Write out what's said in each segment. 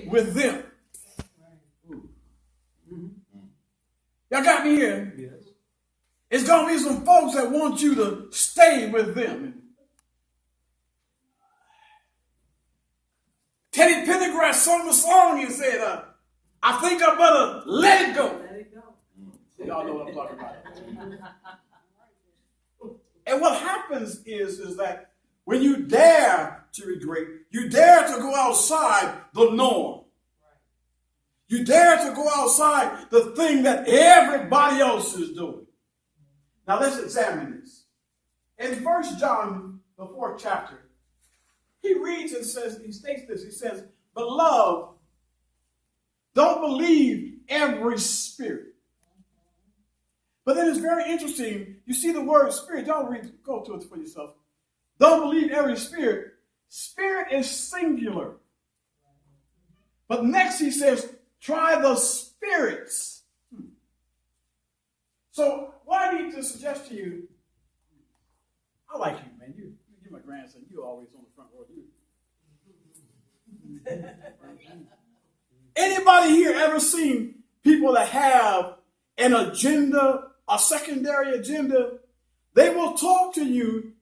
with them. Y'all got me here? Yes. It's going to be some folks that want you to stay with them. Teddy Pendergrass sung the song and said, I think I better let it go. Let it go. Y'all know what I'm talking about. And what happens is that when you dare to be great, you dare to go outside the norm. You dare to go outside the thing that everybody else is doing. Now let's examine this. In 1 John, the 4th chapter, he reads and says, he states this, he says, Beloved, don't believe every spirit. But then it's very interesting. You see the word spirit. Y'all read, go to it for yourself. Don't believe every spirit. Spirit is singular. But next he says, try the spirits. So what I need to suggest to you, I like you, man. You're my grandson. You're always on the front row. Anybody here ever seen people that have an agenda, a secondary agenda? They will talk to you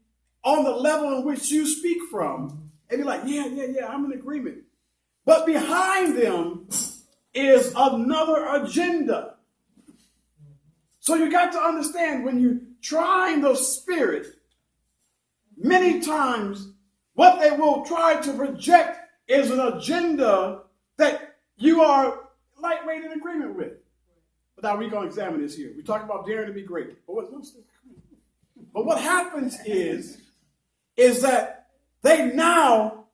on the level in which you speak from and be like, yeah, I'm in agreement. But behind them is another agenda. So you got to understand when you're trying the spirit, many times what they will try to project is an agenda that you are lightweight in agreement with. But now we're going to examine this here. We talk about daring to be great. But what happens is that they now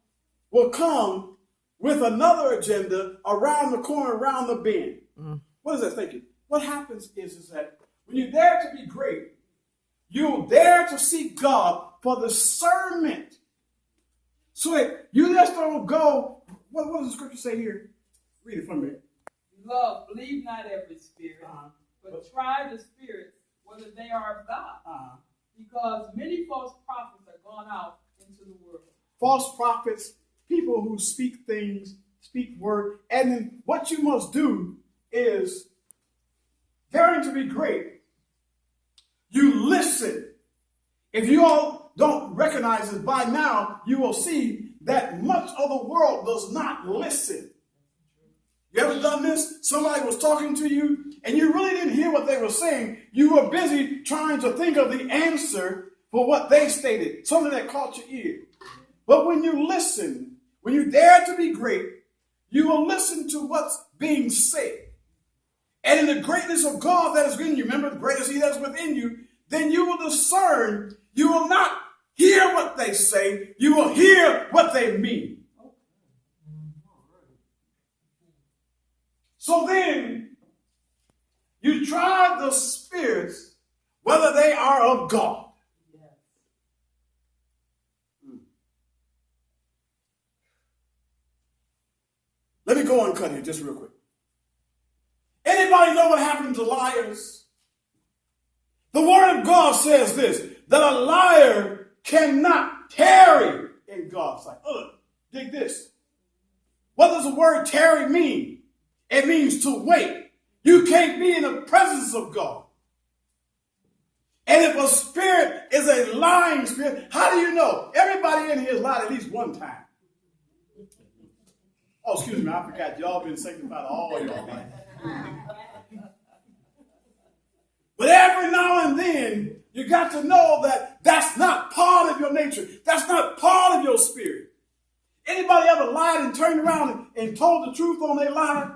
will come with another agenda around the corner, around the bend. What is that thinking? What happens is that when you dare to be great, you'll dare to seek God for discernment. So that you just don't go, what does the scripture say here? Read it from me. Love, believe not every spirit, but try the spirits, whether they are of God. Because many false prophets are gone out into the world. False prophets, people who speak things, speak word. And then what you must do is, daring to be great, you listen. If you all don't recognize it by now, you will see that much of the world does not listen. You ever done this? Somebody was talking to you and you really didn't hear what they were saying. You were busy trying to think of the answer for what they stated, something that caught your ear. But when you listen, when you dare to be great, you will listen to what's being said. And in the greatness of God that is within you, remember, the greatest He that is within you, then you will discern. You will not hear what they say. You will hear what they mean. So then, you try the spirits, whether they are of God. Let me go and cut here just real quick. Anybody know what happened to liars? The word of God says this, that a liar cannot tarry in God's sight. Dig this. What does the word tarry mean? It means to wait. You can't be in the presence of God. And if a spirit is a lying spirit, how do you know? Everybody in here has lied at least one time. Oh, excuse me, I forgot. Y'all been sanctified all y'all life. But every now and then, you got to know that that's not part of your nature. That's not part of your spirit. Anybody ever lied and turned around and told the truth on their lie?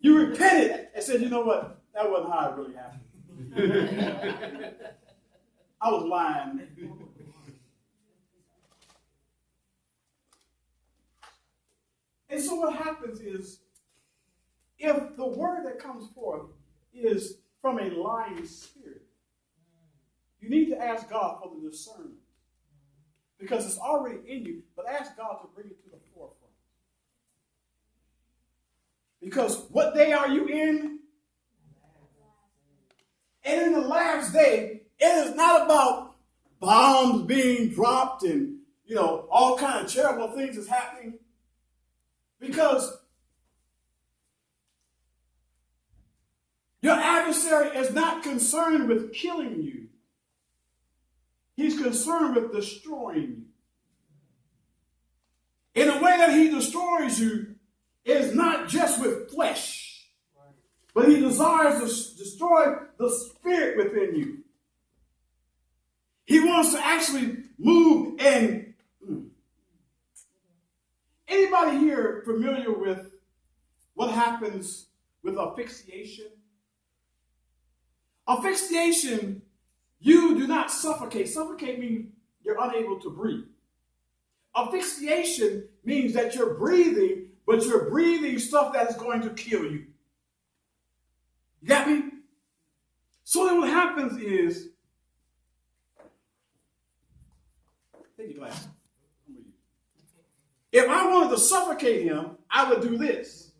You repented and said, you know what? That wasn't how it really happened. I was lying. And so what happens is, if the word that comes forth is from a lying spirit, you need to ask God for the discernment. Because it's already in you, but ask God to bring it to the forefront. Because what day are you in? And in the last day, it is not about bombs being dropped and, all kind of terrible things is happening. Because your adversary is not concerned with killing you. He's concerned with destroying you. In the way that he destroys you is not just with flesh, but he desires to destroy the spirit within you. He wants to actually move and anybody here familiar with what happens with asphyxiation? Asphyxiation, you do not suffocate. Suffocate means you're unable to breathe. Asphyxiation means that you're breathing, but you're breathing stuff that is going to kill you. You got me? So then what happens is, take your glass. If I wanted to suffocate him, I would do this.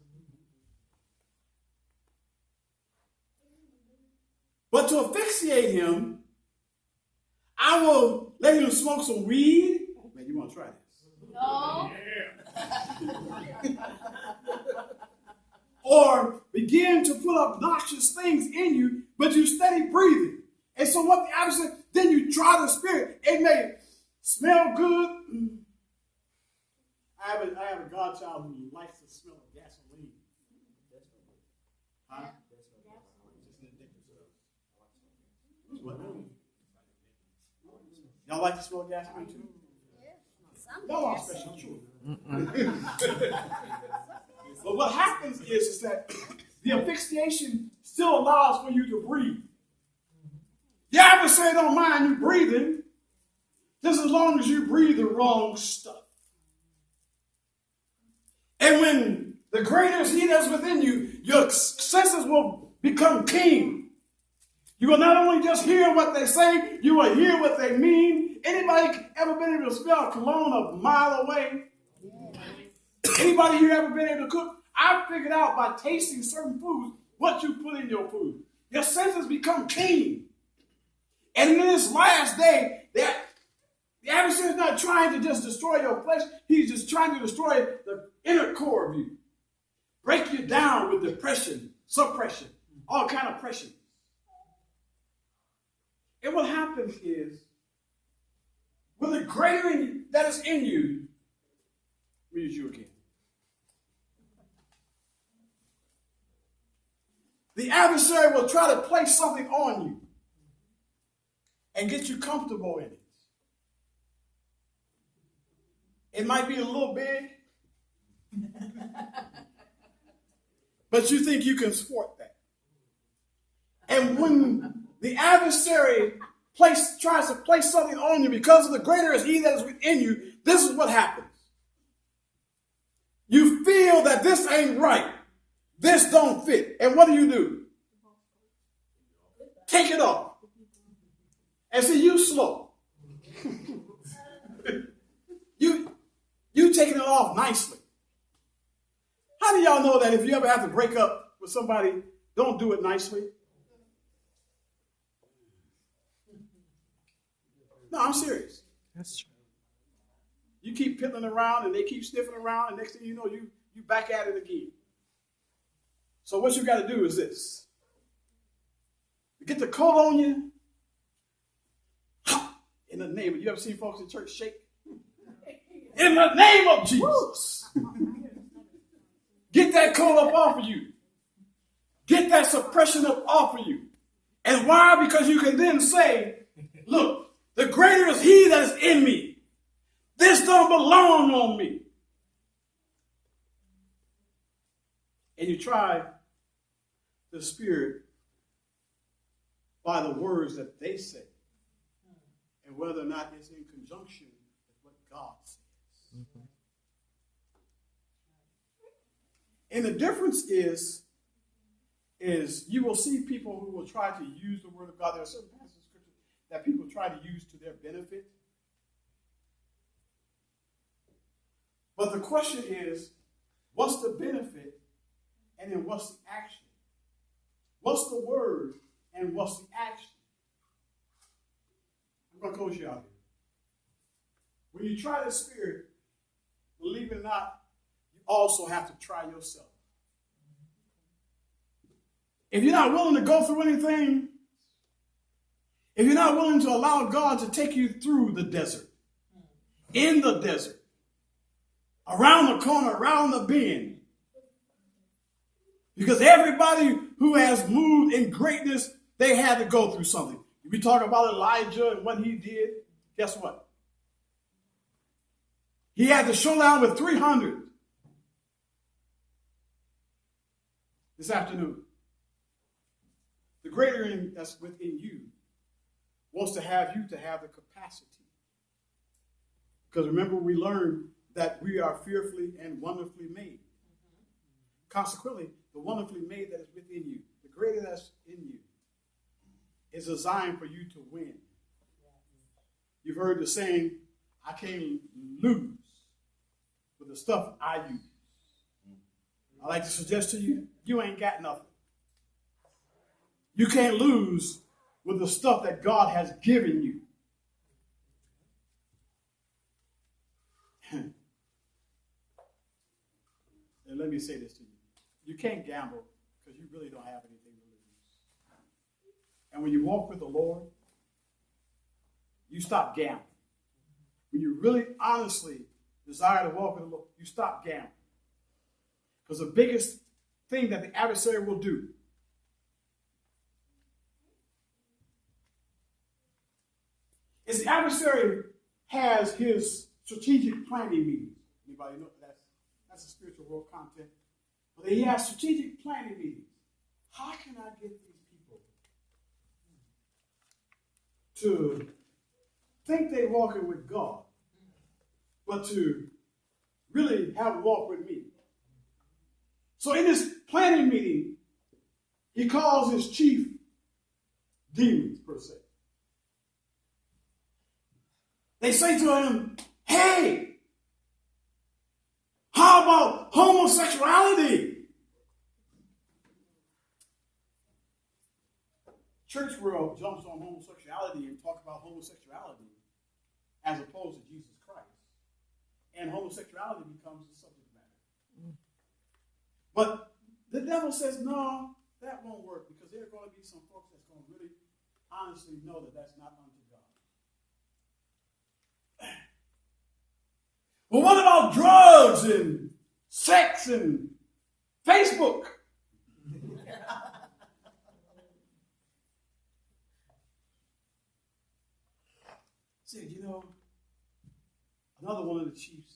But to asphyxiate him, I will let him smoke some weed. Man, you want to try this? No. Or begin to put obnoxious things in you, but you steady breathing. And so what the opposite, then you try the spirit. It may smell good. I have a godchild who likes the smell of gasoline. Huh? Y'all like the smell of gasoline too? Y'all are special children. But what happens is that the asphyxiation still allows for you to breathe. The adversary don't mind you breathing, just as long as you breathe the wrong stuff. And when the greater is he that's within you, your senses will become keen. You will not only just hear what they say, you will hear what they mean. Anybody ever been able to smell cologne a mile away? Anybody here ever been able to cook? I figured out by tasting certain foods what you put in your food. Your senses become keen. And in this last day, the adversary is not trying to just destroy your flesh. He's just trying to destroy the inner core of you. Break you down with depression, suppression, all kind of pressure. And what happens is, with the greater that is in you, let me use you again. The adversary will try to place something on you and get you comfortable in it. It might be a little big, but you think you can sport that. And when the adversary tries to place something on you because of the greater is he that is within you, this is what happens. You feel that this ain't right. This don't fit. And what do? Take it off. And see, you slow. You taking it off nicely. How do y'all know that if you ever have to break up with somebody, don't do it nicely? No, I'm serious. That's true. You keep piddling around and they keep sniffing around, and next thing you know, you back at it again. So what you got to do is this. You get the coat on you. In the name of, you ever seen folks in church shake? In the name of Jesus. Get that coat up off of you. Get that suppression up off of you. And why? Because you can then say, look, the greater is he that is in me. This don't belong on me. And you try the spirit by the words that they say and whether or not it's in conjunction with what God says. Mm-hmm. And the difference is you will see people who will try to use the word of God. There are certain passages of scripture that people try to use to their benefit. But the question is, what's the benefit and then what's the action? What's the word and what's the action? I'm going to close you out here. When you try the spirit, believe it or not, you also have to try yourself. If you're not willing to go through anything, if you're not willing to allow God to take you through the desert, in the desert, around the corner, around the bend, because everybody who has moved in greatness, they had to go through something. If we talk about Elijah and what he did, guess what? He had to show down with 300 this afternoon. The greater that's within you wants to have you to have the capacity. Because remember, we learned that we are fearfully and wonderfully made. Consequently, the wonderfully made that is within you, the greater that's in you, is designed for you to win. You've heard the saying, I can't lose with the stuff I use. I like to suggest to you, you ain't got nothing. You can't lose with the stuff that God has given you. And let me say this to you. You can't gamble because you really don't have anything to lose. And when you walk with the Lord, you stop gambling. When you really honestly desire to walk with the Lord, you stop gambling. Because the biggest thing that the adversary will do is the adversary has his strategic planning meetings. Anybody know that's a spiritual world content? But he has strategic planning meetings. How can I get these people to think they're walking with God, but to really have a walk with me? So in this planning meeting, he calls his chief demons, per se. They say to him, hey, how about homosexuality? Church world jumps on homosexuality and talk about homosexuality as opposed to Jesus Christ. And homosexuality becomes the subject matter. But the devil says, no, that won't work because there are going to be some folks that's going to really honestly know that that's not unto God. Well, what about drugs and sex and Facebook? Said, another one of the chiefs,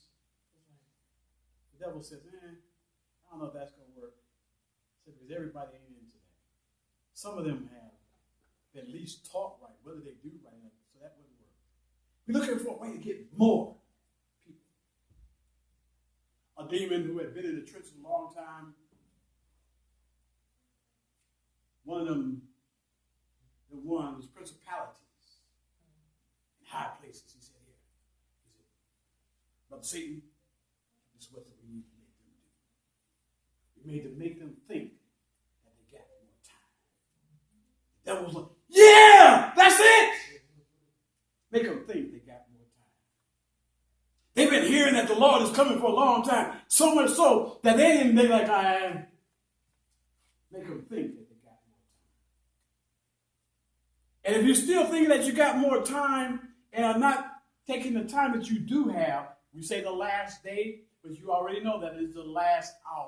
the devil says, I don't know if that's going to work. Said, because everybody ain't into that. Some of them have at least taught right, whether they do right or not, so that wouldn't work. We're looking for a way to get more people. A demon who had been in the trenches a long time. One of them, the one was principalities in high places. He said, here, Brother Satan, this is what we need to make them do. We made to make them think that they got more time. The devil was like, yeah, that's it. Make them think they got more time. They've been hearing that the Lord is coming for a long time, so much so that they didn't make like I am. Make them think that they got more time. And if you're still thinking that you got more time and are not taking the time that you do have, we say the last day, but you already know that it is the last hour.